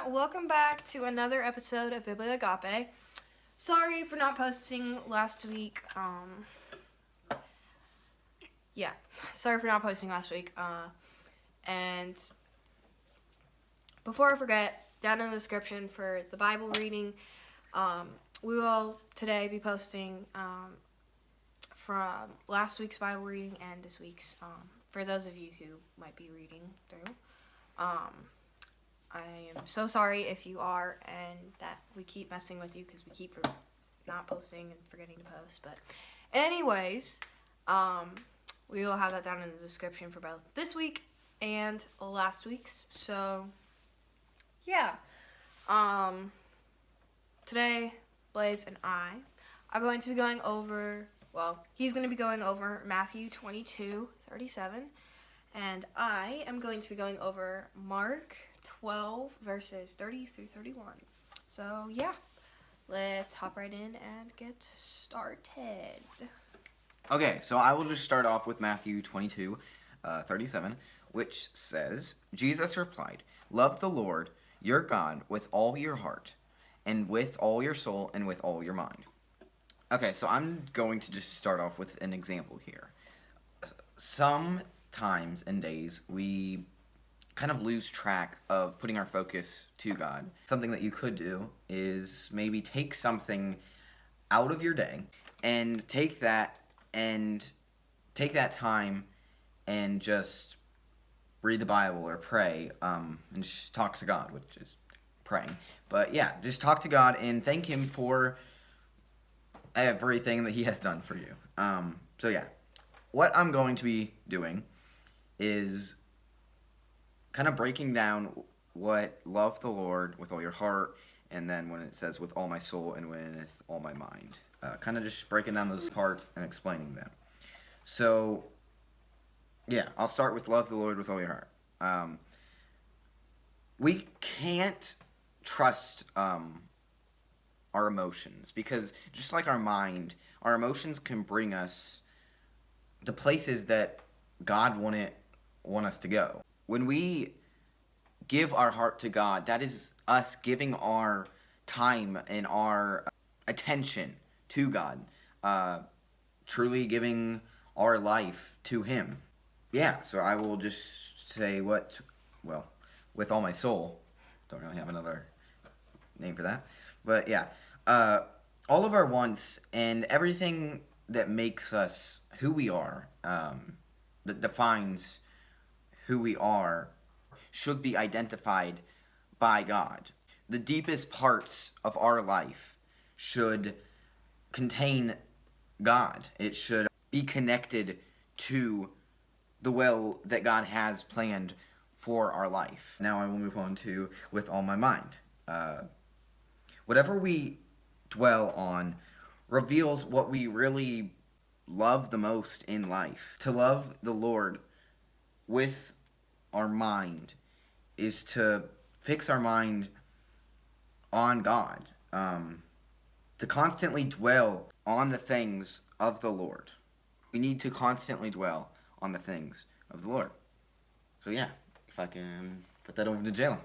welcome back to another episode of Biblia Agape. Sorry for not posting last week. Sorry for not posting last week. And before I forget, down in the description for the Bible reading, we will today be posting from last week's Bible reading and this week's, for those of you who might be reading through. I am so sorry if you are and that we keep messing with you because we keep not posting and forgetting to post. But anyways, we will have that down in the description for both this week and last week's. So, yeah. Today, Blaze and I are going to be going over, he's going to be going over Matthew 22:37. And I am going to be going over Mark 12, verses 30 through 31. So, yeah, let's hop right in and get started. Okay, so I will just start off with Matthew 22:37, which says, Jesus replied, "Love the Lord, your God, with all your heart, and with all your soul, and with all your mind." Okay, so I'm going to just start off with an example here. Some times and days we kind of lose track of putting our focus to God. Something that you could do is maybe take something out of your day and take that time and just read the Bible or pray and just talk to God, which is praying. But yeah, just talk to God and thank Him for everything that He has done for you. So yeah, what I'm going to be doing is kind of breaking down what love the Lord with all your heart, and then when it says with all my soul and with all my mind. Kind of just breaking down those parts and explaining them. So, yeah, I'll start with love the Lord with all your heart. We can't trust our emotions, because just like our mind, our emotions can bring us to places that God wouldn't want us to go. When we give our heart to God, that is us giving our time and our attention to God, truly giving our life to Him. Yeah, so I will just say with all my soul. Don't really have another name for that. But yeah, all of our wants and everything that makes us who we are, that defines who we are, should be identified by God. The deepest parts of our life should contain God. It should be connected to the will that God has planned for our life. Now I will move on to with all my mind. Whatever we dwell on reveals what we really love the most in life. To love the Lord with our mind is to fix our mind on God, to constantly dwell on the things of the Lord. We need to constantly dwell on the things of the Lord. So yeah, if I can put that over to Jaila.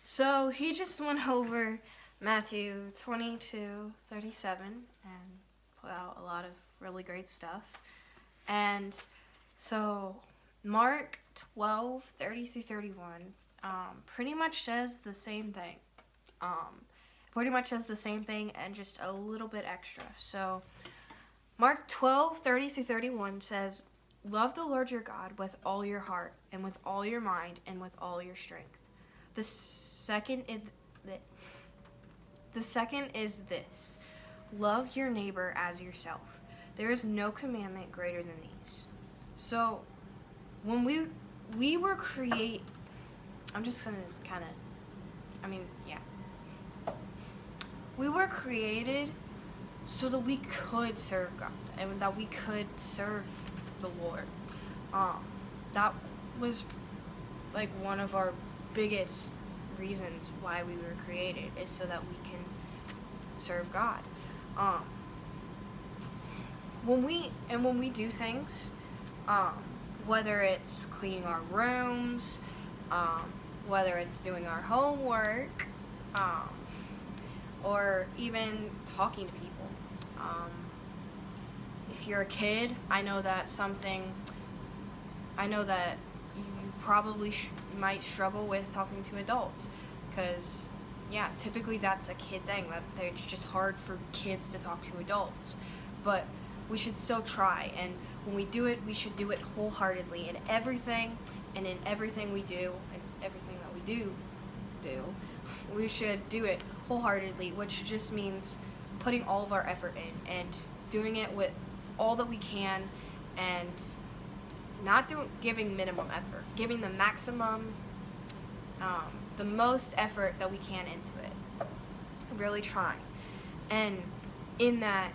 So he just went over Matthew 22:37 and put out a lot of really great stuff. And so Mark 12:30 through 31 pretty much says the same thing. And just a little bit extra. So Mark 12:30 through 31 says, "Love the Lord your God with all your heart and with all your mind and with all your strength." The second is this: love your neighbor as yourself. There is no commandment greater than these. So when we were we were created so that we could serve God and that we could serve the Lord. That was like one of our biggest reasons why we were created, is so that we can serve God. When we do things, whether it's cleaning our rooms, whether it's doing our homework, or even talking to people. If you're a kid, I know that you probably might struggle with talking to adults, because yeah, typically that's a kid thing, that it's just hard for kids to talk to adults. But we should still try, and when we do it, we should do it wholeheartedly in everything, and in everything we do, and everything that we do, we should do it wholeheartedly, which just means putting all of our effort in and doing it with all that we can, and not giving minimum effort, giving the maximum, the most effort that we can into it, really trying. And in that,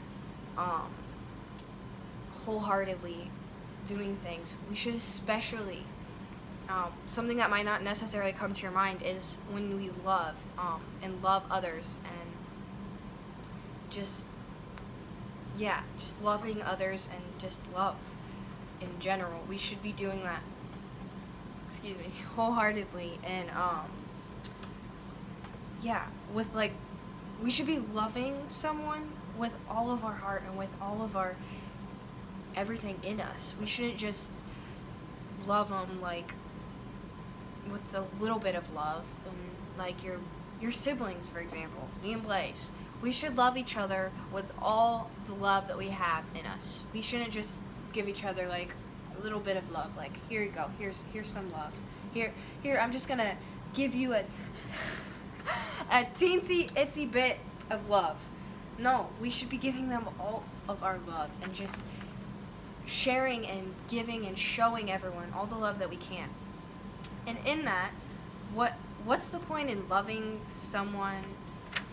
wholeheartedly doing things, we should especially, something that might not necessarily come to your mind is when we love, and love others, and just loving others, and just love in general. We should be doing that, wholeheartedly, and we should be loving someone with all of our heart and with all of our everything in us. We shouldn't just love them like with a little bit of love, and like your siblings, for example, me and Blaze. We should love each other with all the love that we have in us. We shouldn't just give each other like a little bit of love, like, here you go, here's some love. Here, I'm just gonna give you a teensy itsy bit of love. No, we should be giving them all of our love, and just sharing and giving and showing everyone all the love that we can. And in that, what's the point in loving someone,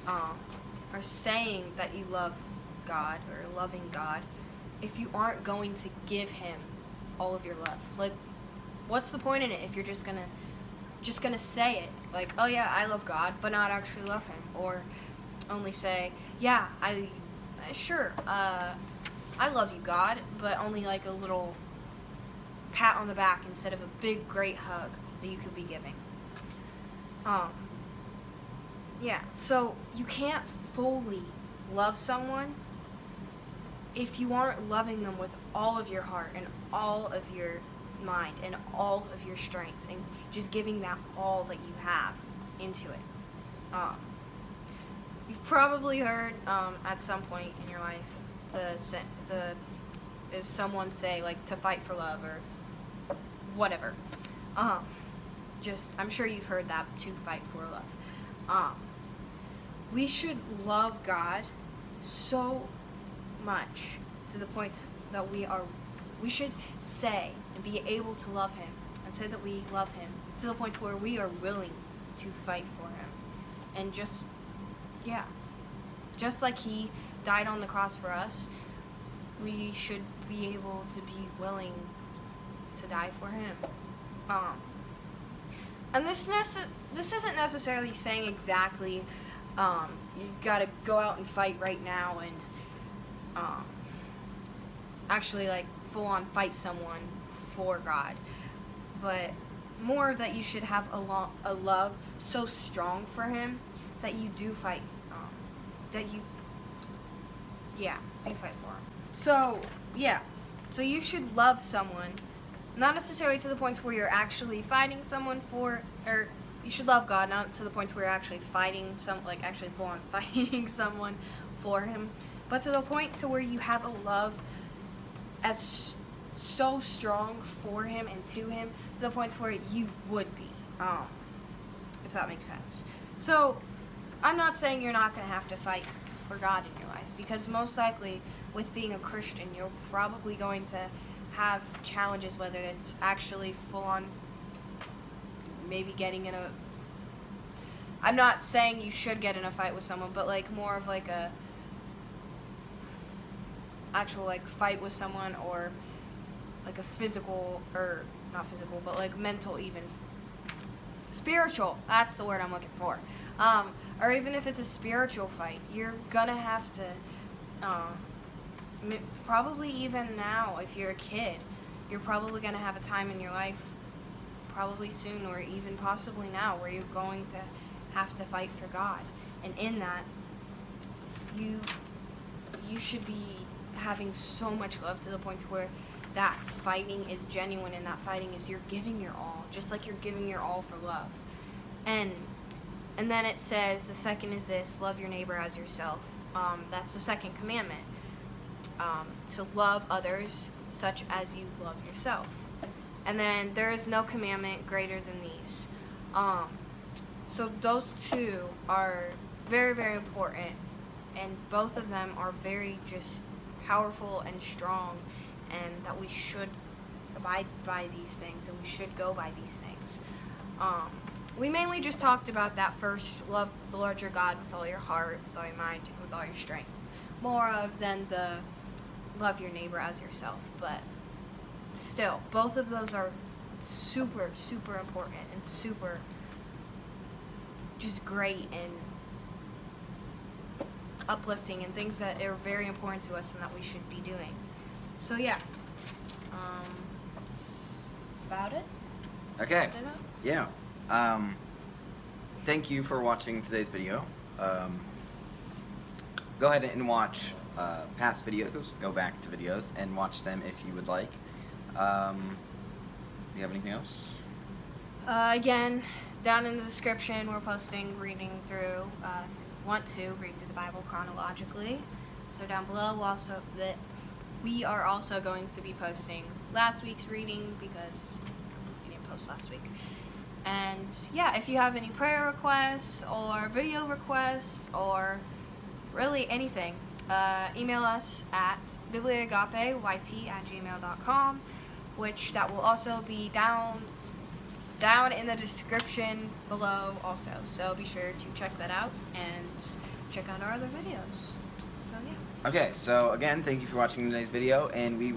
or saying that you love God or loving God, if you aren't going to give him all of your love? Like, what's the point in it if you're just gonna say it, like, oh yeah, I love God, but not actually love him? Or only say, yeah, I love you, God, but only like a little pat on the back instead of a big great hug that you could be giving. So you can't fully love someone if you aren't loving them with all of your heart and all of your mind and all of your strength, and just giving that all that you have into it. You've probably heard at some point in your life if someone say, like, to fight for love or whatever. I'm sure you've heard that, to fight for love. We should love God so much to the point that we should say and be able to love him, and say that we love him to the point where we are willing to fight for him. And just like he died on the cross for us, we should be able to be willing to die for him. And this isn't necessarily saying exactly you gotta go out and fight right now and actually, like, full on fight someone for God, but more that you should have a love so strong for him that you do fight, do fight for him. So you should love someone, not necessarily to the point where you're actually fighting someone or you should love God, not to the point where you're actually fighting actually full on fighting someone for him, but to the point to where you have a love as so strong for him and to him, to the point where you would be, if that makes sense. So I'm not saying you're not going to have to fight for God in your life, because most likely with being a Christian, you're probably going to have challenges, whether it's actually full on maybe getting in a, I'm not saying you should get in a fight with someone, but like more of like a actual like fight with someone, or like a physical, or not physical, but like mental, even spiritual, that's the word I'm looking for. Or even if it's a spiritual fight, you're gonna have to probably even now, if you're a kid, you're probably going to have a time in your life, probably soon or even possibly now, where you're going to have to fight for God. And in that, you should be having so much love to the point where that fighting is genuine, and that fighting is you're giving your all, just like you're giving your all for love. And then it says the second is this: love your neighbor as yourself. That's the second commandment, to love others such as you love yourself. And then there is no commandment greater than these. So those two are very, very important, and both of them are very just powerful and strong, and that we should abide by these things, and we should go by these things. We mainly just talked about that first: love the Lord your God with all your heart, with all your mind, with all your strength, more of than the love your neighbor as yourself. But still, both of those are super, super important and super just great and uplifting, and things that are very important to us and that we should be doing. So yeah, that's about it. Okay. Yeah. Thank you for watching today's video. Go ahead and watch past videos. Go back to videos and watch them if you would like. Do you have anything else? Again, down in the description, we're posting reading through. If you want to read through the Bible chronologically, so down below, we are also going to be posting last week's reading because we didn't post last week. And yeah, if you have any prayer requests or video requests or really anything, email us at bibliagapeyt@gmail.com, which that will also be down in the description below also. So be sure to check that out and check out our other videos. So yeah. Okay, so again, thank you for watching today's video, and we will